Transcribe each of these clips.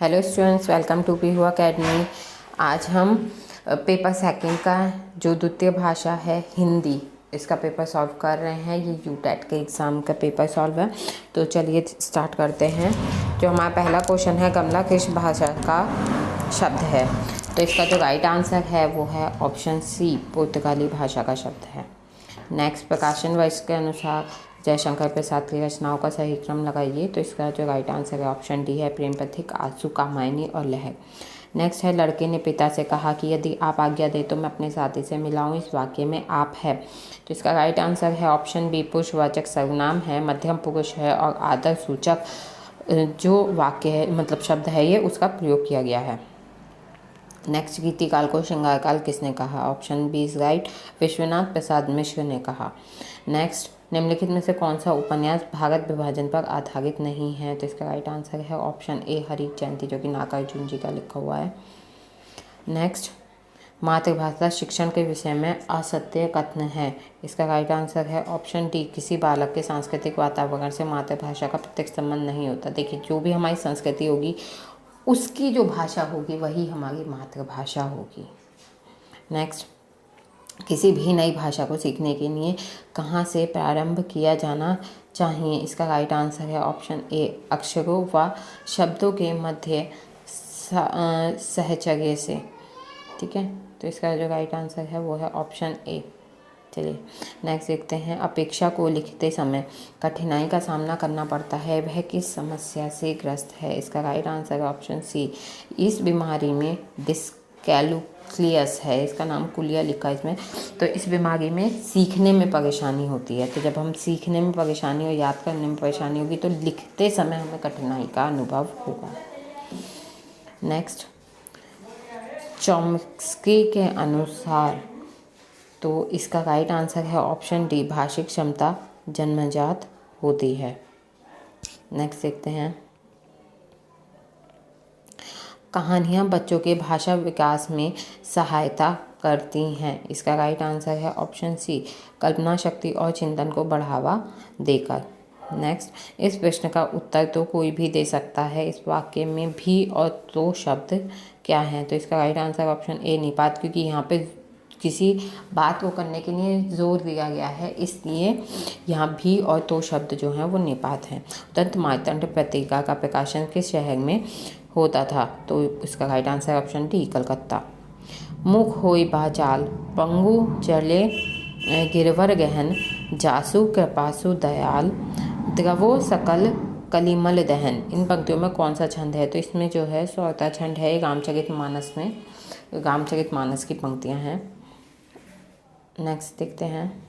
Hello students, welcome to Pihu academy. आज हम paper second का जो द्वितीय भाषा है हिंदी, इसका पेपर सॉल्व कर रहे हैं। ये यूटेट के एग्ज़ाम का पेपर सॉल्व है। तो चलिए स्टार्ट करते हैं। जो हमारा पहला क्वेश्चन है, गमला किस भाषा का शब्द है? तो इसका जो राइट आंसर है वो है ऑप्शन सी, पुर्तगाली भाषा का शब्द है। नेक्स्ट, प्रकाशन वर्ष के अनुसार जयशंकर प्रसाद की रचनाओं का सही क्रम लगाइए। तो इसका जो राइट आंसर है ऑप्शन डी है, प्रेम पथिक, आंसू, कामायनी और लहर। नेक्स्ट है, लड़के ने पिता से कहा कि यदि आप आज्ञा दे तो मैं अपने साथी से मिलाऊं। इस वाक्य में आप है। तो इसका राइट आंसर है ऑप्शन बी, पुरुषवाचक सर्वनाम है, मध्यम पुरुष है और आदर सूचक जो वाक्य है मतलब शब्द है ये उसका प्रयोग किया गया है। नेक्स्ट, गीतिकाल को श्रृंगार काल किसने कहा? Option B is right, Vishwanath Prasad Mishra ने कहा। नेक्स्ट, निम्नलिखित में से कौन सा उपन्यास भारत विभाजन पर आधारित नहीं है? तो इसका राइट आंसर है ऑप्शन ए, हरीश जयंती, जो कि नागार्जुन जी का लिखा हुआ है। नेक्स्ट, मातृभाषा शिक्षण के विषय में असत्य कथन है। इसका राइट आंसर है ऑप्शन डी, किसी बालक के सांस्कृतिक वातावरण से मातृभाषा का प्रत्यक्ष संबंध नहीं होता। देखिए, जो भी हमारी संस्कृति होगी उसकी जो भाषा होगी वही हमारी मातृभाषा होगी। नेक्स्ट, किसी भी नई भाषा को सीखने के लिए कहाँ से प्रारंभ किया जाना चाहिए? इसका राइट आंसर है ऑप्शन ए, अक्षरों व शब्दों के मध्य सहचर्य से। ठीक है, तो इसका जो राइट आंसर है वो है ऑप्शन ए। चलिए नेक्स्ट देखते हैं, अपेक्षा को लिखते समय कठिनाई का सामना करना पड़ता है, वह किस समस्या से ग्रस्त है? इसका राइट आंसर है ऑप्शन सी, इस बीमारी में डिस्कैलकुलियस है, इसका नाम कुलिया लिखा है इसमें। तो इस बीमारी में सीखने में परेशानी होती है। तो जब हम सीखने में परेशानी और याद करने में परेशानी होगी तो लिखते समय हमें कठिनाई का अनुभव होगा। नेक्स्ट, चॉम्स्की के अनुसार तो इसका राइट आंसर है ऑप्शन डी, भाषिक क्षमता जन्मजात होती है। नेक्स्ट देखते हैं, कहानियाँ बच्चों के भाषा विकास में सहायता करती हैं। इसका राइट आंसर है ऑप्शन सी, कल्पना शक्ति और चिंतन को बढ़ावा देकर। नेक्स्ट, इस प्रश्न का उत्तर तो कोई भी दे सकता है, इस वाक्य में भी और तो शब्द क्या है? तो इसका राइट आंसर ऑप्शन ए, निपात, क्योंकि यहाँ पे किसी बात को करने के लिए जोर दिया गया है, इसलिए यहाँ भी और तो शब्द जो हैं वो निपात हैं। दंत मार्तंड पत्रिका का प्रकाशन किस शहर में होता था? तो इसका right answer option D, Calcutta. मुख होई बाचाल, पंगु चले गिरवर गहन, जासु कृपासु दयाल, द्रवो सकल कलिमल दहन। इन पंक्तियों में कौन सा छंद है? तो इसमें जो है सौता छंद है, रामचरितमानस में, रामचरितमानस की पंक्तियां हैं। नेक्स्ट देखते हैं,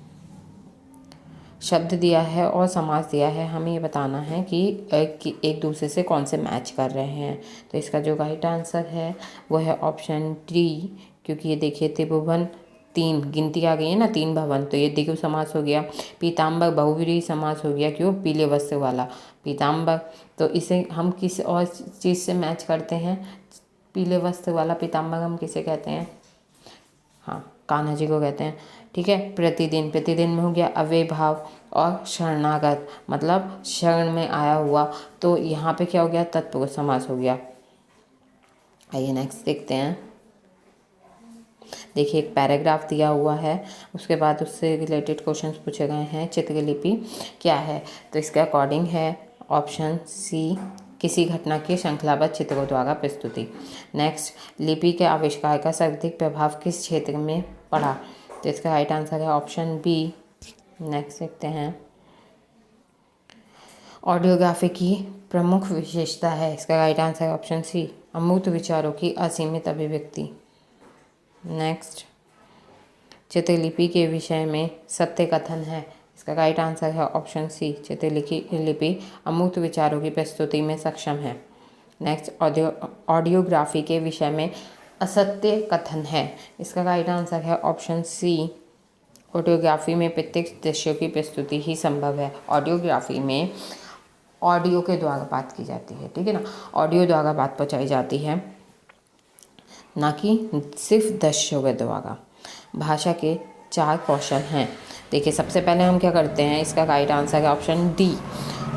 शब्द दिया है और समास दिया है, हमें ये बताना है कि एक दूसरे से कौन से मैच कर रहे हैं। तो इसका जो राइट आंसर है वो है ऑप्शन डी, क्योंकि ये देखिए त्रिभुवन, तीन गिनती आ गई है ना, 3 भवन, तो ये द्विगु समास हो गया। पीताम्बर बहुव्रीहि समास हो गया, क्यों? पीले वस्त्र वाला पीताम्बर। तो इसे हम किस और चीज़ से मैच करते हैं? पीले वस्त्र वाला पीताम्बर हम किसे कहते हैं? हाँ, कान्हा जी को कहते हैं। ठीक है, प्रतिदिन, प्रतिदिन में हो गया अव्यय भाव, और शरणागत मतलब शरण में आया हुआ, तो यहाँ पे क्या हो गया? तत्पुरुष समास हो गया। आइए नेक्स्ट देखते हैं। देखिए, एक पैराग्राफ दिया हुआ है, उसके बाद उससे रिलेटेड क्वेश्चंस पूछे गए हैं। चित्रलिपि क्या है? तो इसके अकॉर्डिंग है ऑप्शन सी, किसी घटना की श्रृंखलाबद्ध चित्रों द्वारा प्रस्तुति। नेक्स्ट, लिपि के आविष्कार का सर्वाधिक प्रभाव किस क्षेत्र में पड़ा? तो इसका राइट आंसर है ऑप्शन बी। नेक्स्ट देखते हैं, ऑडियोग्राफी की प्रमुख विशेषता है। इसका राइट आंसर है ऑप्शन सी, अमूर्त विचारों की असीमित अभिव्यक्ति। नेक्स्ट, चित्रलिपि के विषय में सत्य कथन है। इसका राइट आंसर है ऑप्शन सी, चित्रलिपि अमूर्त विचारों की प्रस्तुति में सक्षम है। नेक्स्ट, ऑडियोग्राफी के विषय में असत्य कथन है। इसका राइट आंसर है ऑप्शन सी, ऑडियोग्राफी में प्रत्यक्ष दृश्यों की प्रस्तुति ही संभव है। ऑडियोग्राफी में ऑडियो के द्वारा बात की जाती है, ठीक है ना, ऑडियो द्वारा बात पहुंचाई जाती है, ना कि सिर्फ दृश्यों के द्वारा। भाषा के 4 कौशल हैं। देखिए, सबसे पहले हम क्या करते हैं, इसका राइट आंसर है ऑप्शन डी,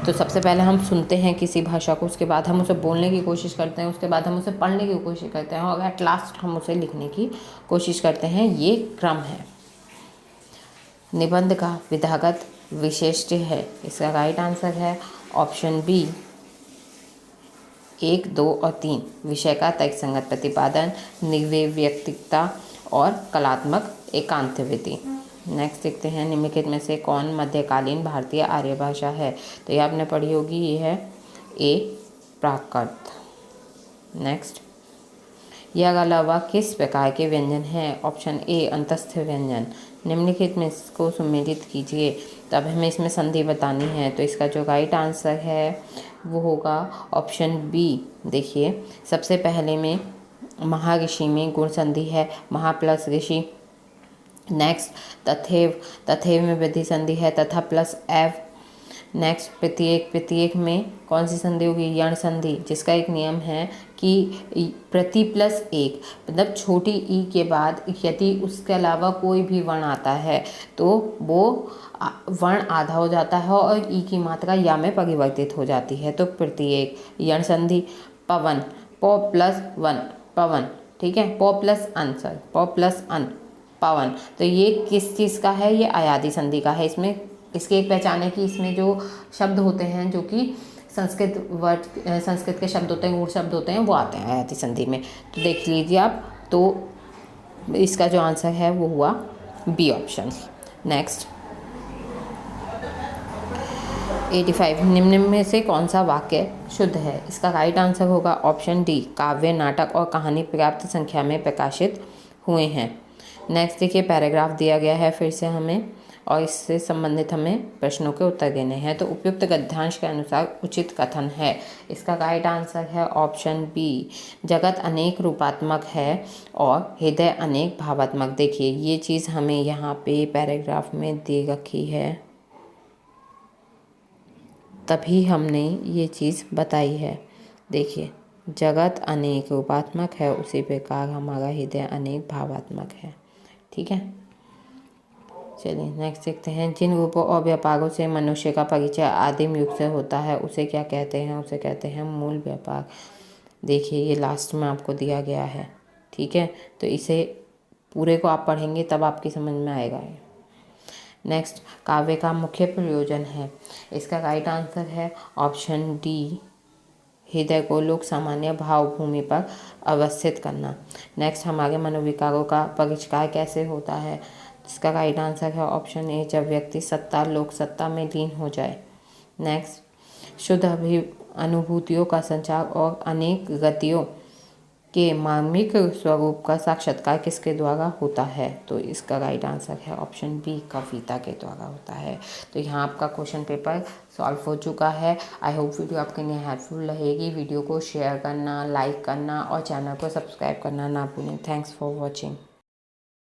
तो सबसे पहले हम सुनते हैं किसी भाषा को, उसके बाद हम उसे बोलने की कोशिश करते हैं, उसके बाद हम उसे पढ़ने की कोशिश करते हैं और एट लास्ट हम उसे लिखने की कोशिश करते हैं। ये क्रम है। निबंध का विधागत विशेष्य है। इसका राइट आंसर है ऑप्शन बी 1, 2 और 3। विषय का तर्कसंगत प्रतिपादन, निर्व्यक्तिकता और कलात्मक एकांतविधि। नेक्स्ट देखते हैं, निम्नलिखित में से कौन मध्यकालीन भारतीय आर्य भाषा है। तो ये आपने पढ़ी होगी, ये है ए प्राकृत। नेक्स्ट, यह अलावा किस प्रकार के व्यंजन हैं। ऑप्शन ए अंतस्थ व्यंजन। निम्नलिखित में इसको सुमेलित कीजिए। तो अब हमें इसमें संधि बतानी है, तो इसका जो राइट आंसर है वो होगा ऑप्शन बी। देखिए, सबसे पहले में महाऋषि में गुण संधि है, महा प्लस ऋषि। नेक्स्ट, तथैव में वृद्धि संधि है, तथा प्लस एव। नेक्स्ट, प्रत्येक में कौन सी संधि होगी, यण संधि, जिसका एक नियम है कि प्रति प्लस एक, मतलब छोटी ई के बाद यदि उसके अलावा कोई भी वर्ण आता है तो वो वर्ण आधा हो जाता है और ई की मात्रा या में परिवर्तित हो जाती है। तो प्रत्येक, यण संधि। पवन, प प्लस वन, पवन, ठीक है, प प्लस अन, सॉरी, प प्लस अन, पवन। तो ये किस चीज़ का है, ये अयादि संधि का है। इसमें इसकी एक पहचान है कि इसमें जो शब्द होते हैं जो कि संस्कृत के शब्द होते हैं, गूढ़ शब्द होते हैं, वो आते हैं अयादि संधि में। तो देख लीजिए आप, तो इसका जो आंसर है वो हुआ बी ऑप्शन। नेक्स्ट, 85, निम्न में से कौन सा वाक्य शुद्ध है। इसका राइट आंसर होगा ऑप्शन डी, काव्य, नाटक और कहानी पर्याप्त संख्या में प्रकाशित हुए हैं। नेक्स्ट देखिए, पैराग्राफ दिया गया है फिर से हमें, और इससे संबंधित हमें प्रश्नों के उत्तर देने हैं। तो उपयुक्त गद्यांश के अनुसार उचित कथन है। इसका राइट आंसर है ऑप्शन बी, जगत अनेक रूपात्मक है और हृदय अनेक भावात्मक। देखिए, ये चीज़ हमें यहाँ पे पैराग्राफ में दे रखी है, तभी हमने ये चीज़ बताई है। देखिए, जगत अनेक रूपात्मक है, उसी प्रकार हमारा हृदय अनेक भावात्मक है। ठीक है, चलिए नेक्स्ट देखते हैं। जिन रूपों और व्यापारों से मनुष्य का परिचय आदिम युग से होता है उसे क्या कहते हैं। उसे कहते हैं मूल व्यापार। देखिए, ये लास्ट में आपको दिया गया है, ठीक है, तो इसे पूरे को आप पढ़ेंगे तब आपकी समझ में आएगा। नेक्स्ट, काव्य का मुख्य प्रयोजन है। इसका राइट आंसर है ऑप्शन डी, हृदय को लोक सामान्य भाव भूमि पर अवस्थित करना। नेक्स्ट, हमारे मनोविकारों का परिष्कार कैसे होता है। इसका राइट आंसर है ऑप्शन ए, जब व्यक्ति सत्ता लोक सत्ता में लीन हो जाए। नेक्स्ट, शुद्ध अनुभूतियों का संचार और अनेक गतियों के मार्मिक स्वरूप का साक्षात्कार किसके द्वारा होता है। तो इसका राइट आंसर है ऑप्शन बी, कविता के द्वारा होता है। तो यहाँ आपका क्वेश्चन पेपर सॉल्व हो चुका है। आई होप वीडियो आपके लिए हेल्पफुल रहेगी। वीडियो को शेयर करना, लाइक करना और चैनल को सब्सक्राइब करना ना भूलें। Thanks for watching.